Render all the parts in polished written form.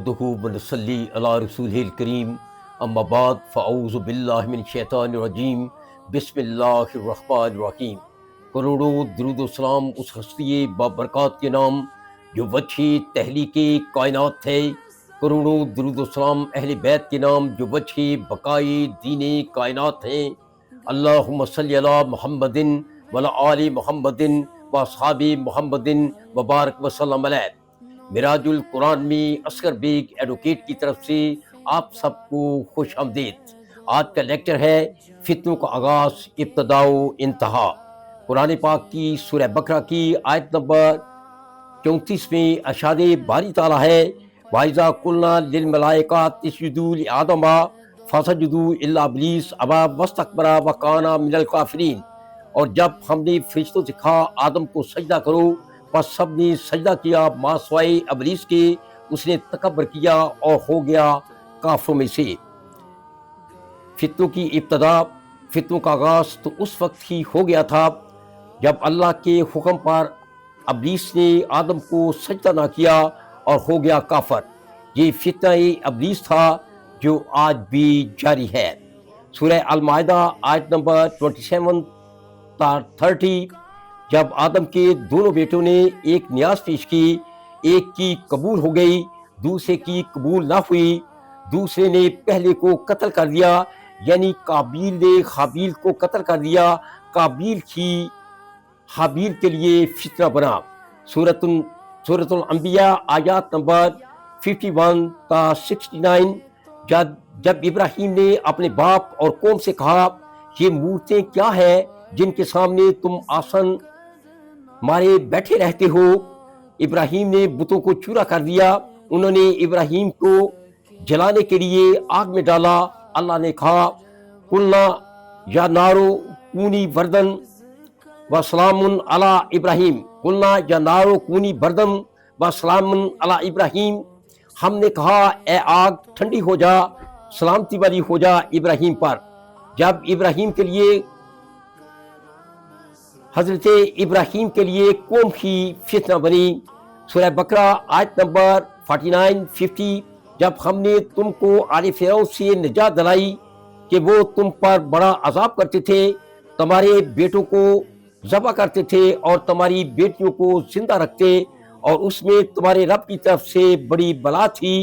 نحمده ونصلي على رسوله الكريم اما بعد فاعوذ باللہ من الشیطان الرجیم بسم اللہ الرحمن الرحیم۔ کروڑوں درود و سلام اس ہستی بابرکات کے نام جو وجہ تحلیق کائنات ہے، کروڑوں درود و سلام اہل بیت کے نام جو وجہ بقائے دین کائنات ہیں۔ اللہم صلی علی محمد وعلی آل محمد واصحاب محمد وبارک وسلم علیہ۔ معراج القرآن میں اصغر بیگ ایڈوکیٹ کی طرف سے آپ سب کو خوش آمدید۔ آج کا لیکچر ہے فتنوں کا آغاز، ابتدا و انتہا۔ قرآن پاک کی سورہ بقرہ کی آیت نمبر 34 میں ارشاد باری تعالیٰ ہے وَإِذَا قُلْنَا لِلْمَلَائِكَةِ اسْجُدُوا لِآدَمَ فَسَجَدُوا إِلَّا إِبْلِيسَ أَبَىٰ وَاسْتَكْبَرَ وَكَانَ مِنَ الْكَافِرِينَ۔ اور جب ہم نے فرشتوں سے کہا آدم کو سجدہ کرو، پس سب نے سجدہ کیا ما سوائے ابلیس کے، اس نے تکبر کیا اور ہو گیا کافروں میں سے۔ فتنوں کی ابتدا، فتنوں کا آغاز تو اس وقت ہی ہو گیا تھا جب اللہ کے حکم پر ابلیس نے آدم کو سجدہ نہ کیا اور ہو گیا کافر۔ یہ فتنہ ابلیس تھا جو آج بھی جاری ہے۔ سورہ المائدہ آیت نمبر 27 تا 30، جب آدم کے دونوں بیٹوں نے ایک نیاز پیش کی، ایک کی قبول ہو گئی، دوسرے کی قبول نہ ہوئی، دوسرے نے پہلے کو قتل کر دیا، یعنی قابیل نے حابیل کو قتل کر دیا، قابیل کی حابیل کے لیے فتنہ بنا۔ سورۃ الانبیاء آیات نمبر 51 تا 69، جب ابراہیم نے اپنے باپ اور قوم سے کہا یہ مورتیں کیا ہے جن کے سامنے تم آسن مارے بیٹھے رہتے ہو، ابراہیم نے بتوں کو چورا کر دیا۔ انہوں نے ابراہیم کو جلانے کے لیے آگ میں ڈالا۔ اللہ نے کہا قلنا یا نارو کونی بردن و سلام علی ابراہیم، قلنا یا نارو کونی بردن و سلام علی ابراہیم۔ ہم نے کہا اے آگ ٹھنڈی ہو جا، سلامتی والی ہو جا ابراہیم پر۔ جب ابراہیم کے لیے حضرت ابراہیم کے لیے قوم کی فتنہ بنی۔ سورہ بقرہ آیت نمبر 49-50، جب ہم نے تم کو آل فرعون سے نجات دلائی کہ وہ تم پر بڑا عذاب کرتے تھے، تمہارے بیٹوں کو ذبح کرتے تھے اور تمہاری بیٹیوں کو زندہ رکھتے، اور اس میں تمہارے رب کی طرف سے بڑی بلا تھی،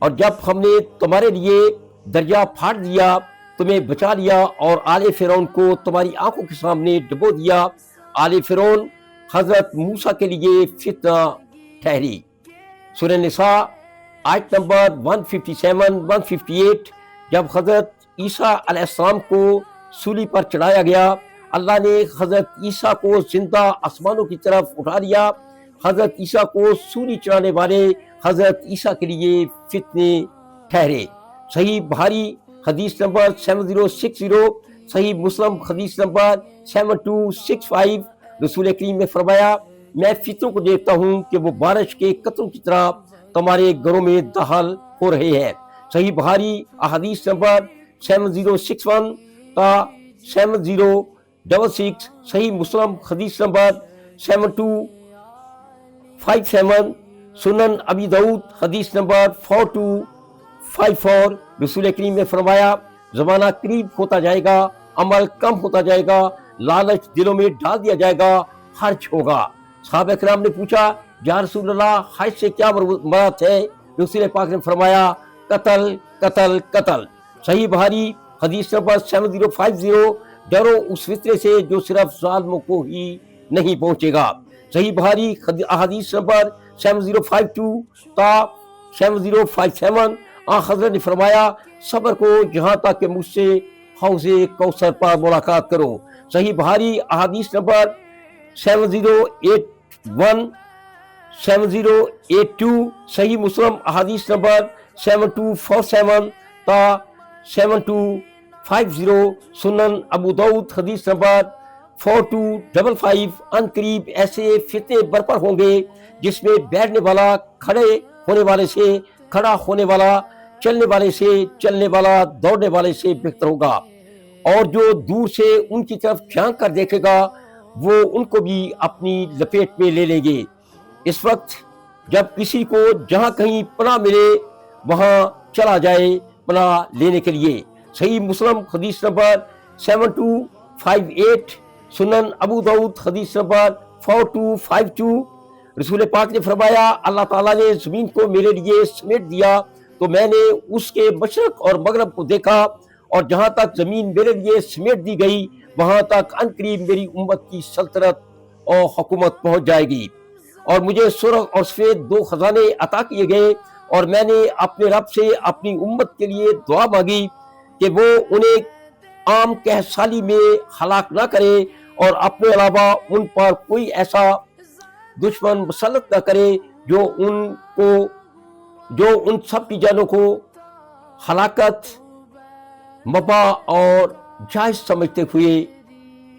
اور جب ہم نے تمہارے لیے دریا پھاڑ دیا، تمہیں بچا لیا اور آل فرعون کو تمہاری آنکھوں کے سامنے ڈبو دیا۔ آل فرعون حضرت موسیٰ کے لیے فتنہ ٹھہری۔ سورہ نساء آیت نمبر 157-158، جب حضرت عیسیٰ علیہ السلام کو سولی پر چڑھایا گیا، اللہ نے حضرت عیسیٰ کو زندہ آسمانوں کی طرف اٹھا لیا۔ حضرت عیسیٰ کو سولی چڑھانے والے حضرت عیسیٰ کے لیے فتنے ٹھہرے۔ صحیح بخاری حدیث نمبر 7060، صحیح مسلم حدیث نمبر 7265، رسول کریم نے فرمایا میں فتنوں کو دیکھتا ہوں کہ وہ بارش کے قطروں کی طرح تمہارے گھروں میں داخل ہو رہے ہیں۔ صحیح بخاری احادیث نمبر 7061 تا 7066، صحیح مسلم حدیث نمبر 7257، سنن ابی داؤد حدیث نمبر 4254، رسول کریم نے فرمایا زمانہ قریب ہوتا جائے گا، عمل کم ہوتا جائے گا، لالچ دلوں میں ڈال دیا جائے گا، خرچ ہوگا۔ صحابہ کرام نے پوچھا یا رسول اللہ حج سے کیا مراد ہے؟ رسول پاک نے فرمایا قتل قتل قتل۔ صحیح بخاری حدیث نمبر 7050، ڈرو اس فتنے سے جو صرف ظالموں کو ہی نہیں پہنچے گا۔ صحیح بخاری احادیث نمبر 7052 تا 7057، حضرت نے فرمایا صبر کو یہاں تک کہ مجھ سے حوض کوثر پر ملاقات کرو۔ صحیح بخاری احادیث نمبر 7081 7082، صحیح مسلم احادیث نمبر 7247 تا 7250، سنن ابو داؤد حدیث نمبر 4255۔ ان قریب ایسے فتنے برپا ہوں گے جس میں بیٹھنے والا کھڑے ہونے والے سے، کھڑا ہونے والا چلنے والے سے، چلنے والا دوڑنے والے سے بہتر ہوگا، اور جو دور سے ان کی طرف جھانک کر دیکھے گا وہ ان کو بھی اپنی لپیٹ میں لے لیں گے۔ اس وقت جب کسی کو جہاں کہیں پناہ ملے وہاں چلا جائے پناہ لینے کے لیے۔ صحیح مسلم حدیث نمبر 7258، سنن ابو داؤد حدیث نمبر 4252۔ رسول پاک نے فرمایا اللہ تعالیٰ نے زمین کو میرے لیے سمیٹ دیا تو میں نے اس کے مشرق اور مغرب کو دیکھا، اور جہاں تک زمین میرے لیے سمیٹ دی گئی وہاں تک عنقریب میری امت کی سلطنت اور حکومت پہنچ جائے گی۔ اور مجھے سرخ اور سفید 2 خزانے عطا کیے گئے، اور میں نے اپنے رب سے اپنی امت کے لیے دعا مانگی کہ وہ انہیں عام قحط سالی میں ہلاک نہ کرے اور اپنے علاوہ ان پر کوئی ایسا دشمن مسلط نہ کرے جو ان سب کی جانوں کو ہلاکت مبا اور جائز سمجھتے ہوئے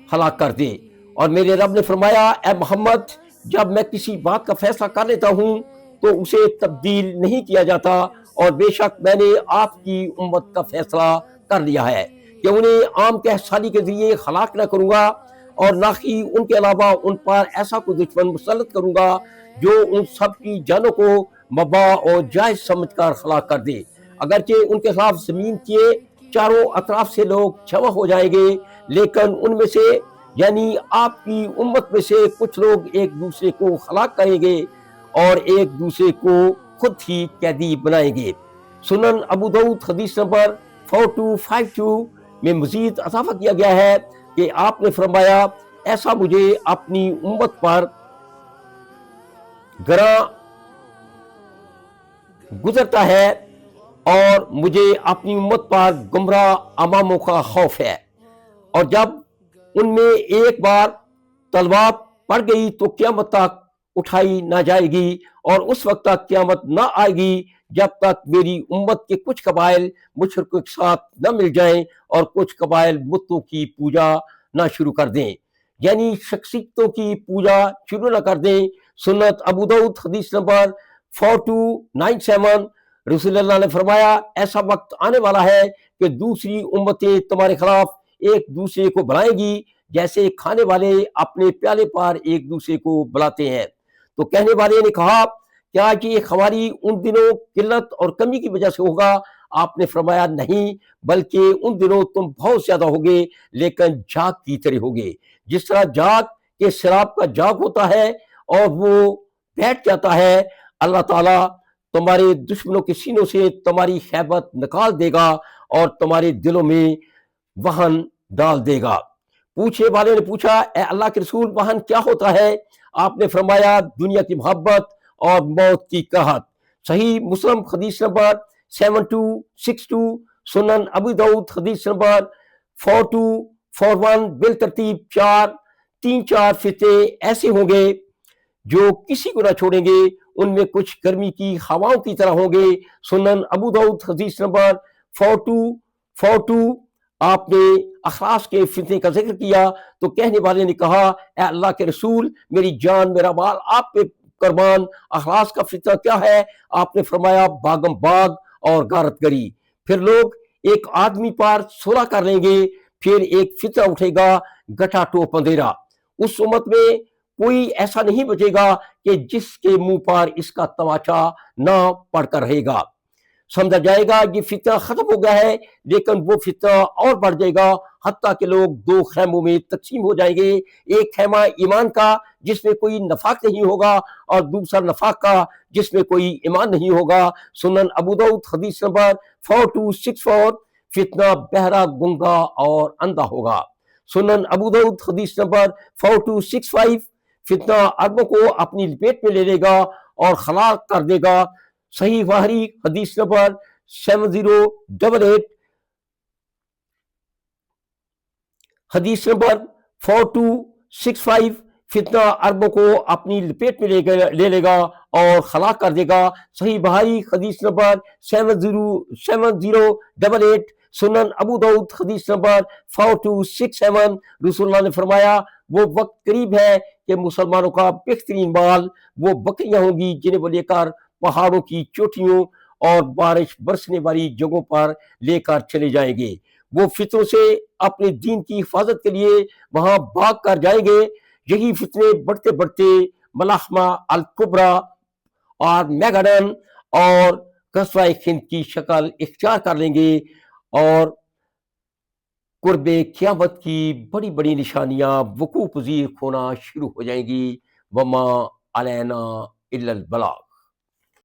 ہلاک کر دے۔ اور میرے رب نے فرمایا اے محمد، جب میں کسی بات کا فیصلہ کر لیتا ہوں تو اسے تبدیل نہیں کیا جاتا، اور بے شک میں نے آپ کی امت کا فیصلہ کر لیا ہے کہ انہیں عام قحط سالی کے ذریعے ہلاک نہ کروں گا، اور نہ ہی ان کے علاوہ ان پر ایسا کوئی دشمن مسلط کروں گا جو ان سب کی جانوں کو مباح اور جائز سمجھ کر ہلاک کر دے۔ اگرچہ ان کے خلاف زمین کے چاروں اطراف سے لوگ جمع ہو جائیں گے، لیکن ان میں سے یعنی آپ کی امت میں سے کچھ لوگ ایک دوسرے کو ہلاک کریں گے اور ایک دوسرے کو خود ہی قیدی بنائیں گے۔ سنن ابو داؤد حدیث نمبر 4252 میں مزید اضافہ کیا گیا ہے کہ آپ نے فرمایا ایسا مجھے اپنی امت پر گراں گزرتا ہے اور مجھے اپنی امت پر گمراہ اماموں کا خوف ہے، اور جب ان میں ایک بار تلوار پڑ گئی تو قیامت تک اٹھائی نہ جائے گی، اور اس وقت تک قیامت نہ آئے گی جب تک میری امت کے کچھ قبائل مشرکوں کے ساتھ نہ مل جائیں اور کچھ قبائل بتوں کی پوجا نہ شروع کر دیں، یعنی شخصیتوں کی پوجا شروع نہ کر دیں۔ سنت ابو داؤد حدیث نمبر 4297، رسول اللہ نے فرمایا ایسا وقت آنے والا ہے کہ دوسری امتیں تمہارے خلاف ایک دوسرے کو بلائیں گی جیسے کھانے والے اپنے پیالے پر ایک دوسرے کو بلاتے ہیں۔ تو کہنے والے نے کہا کیا یہ ہماری ان دنوں قلت اور کمی کی وجہ سے ہوگا؟ آپ نے فرمایا نہیں، بلکہ ان دنوں تم بہت زیادہ ہوگے لیکن جاگ کی طرح ہوگے، جس طرح جاگ کے شراب کا جاگ ہوتا ہے اور وہ بیٹھ جاتا ہے، اللہ تعالیٰ تمہارے دشمنوں کے سینوں سے تمہاری ہیبت نکال دے گا اور تمہارے دلوں میں وہن ڈال دے گا۔ پوچھنے والے نے پوچھا اے اللہ کے رسول وہن کیا ہوتا ہے؟ آپ نے فرمایا دنیا کی محبت اور موت کی قحط۔ صحیح مسلم حدیث نمبر 7262، سنن ابو داؤد حدیث نمبر 4241، بالترتیب 3-4 فتنے ایسے ہوں گے جو کسی کو نہ چھوڑیں گے، ان میں کچھ گرمی کی ہواؤں کی طرح ہوں گے۔ سنن ابو داؤد حدیث نمبر 4242۔ آپ نے اخلاص کے فتنے کا ذکر کیا تو کہنے والے نے کہا اے اللہ کے رسول میری جان میرا مال آپ پہ قربان، اخلاص کا فتنہ کیا ہے؟ آپ نے فرمایا باغم باغ اور غارت گری۔ پھر لوگ ایک آدمی پر صلح کر لیں گے، پھر ایک فتنہ اٹھے گا گٹھا ٹوپ اندھیرا، اس امت میں کوئی ایسا نہیں بچے گا کہ جس کے منہ پر اس کا تماچا نہ پڑ کر رہے گا۔ سمجھا جائے گا یہ فتنہ ختم ہو گیا ہے، لیکن وہ فتنہ اور بڑھ جائے گا حتیٰ کہ لوگ 2 خیموں میں تقسیم ہو جائیں گے، ایک خیمہ ایمان کا جس میں کوئی نفاق نہیں ہوگا اور دوسرا نفاق کا جس میں کوئی ایمان نہیں ہوگا۔ سنن ابو داؤد حدیث نمبر 4264، فتنہ بہرا گنگا اور اندھا ہوگا۔ سنن ابو داؤد حدیث نمبر 4265، فتنہ عربوں کو اپنی لپیٹ میں لے لے گا اور ہلاک کر دے گا۔ صحیح بخاری حدیث نمبر 7088، حدیث نمبر 4265، فتنہ عربوں کو اپنی لپیٹ میں لے لے گا اور ہلاک کر دے گا۔ صحیح بخاری حدیث نمبر 7088، سنن ابو داؤد حدیث نمبر 4267، رسول اللہ نے فرمایا وہ وقت قریب ہے کہ مسلمانوں کا بہترین مال وہ بکریاں ہوں گی جنہیں وہ لے کر پہاڑوں کی چوٹیوں اور بارش برسنے والی جگہوں پر لے کر چلے جائیں گے۔ وہ فتنوں سے اپنے دین کی حفاظت کے لیے وہاں بھاگ کر جائیں گے۔ یہی فتنے بڑھتے بڑھتے ملاحمہ الکبریٰ اور میگاڈن اور قصبہ ہند کی شکل اختیار کر لیں گے، اور قرب قیامت کی بڑی بڑی نشانیاں وقوع پذیر ہونا شروع ہو جائیں گی۔ وما علینا الا البلاغ۔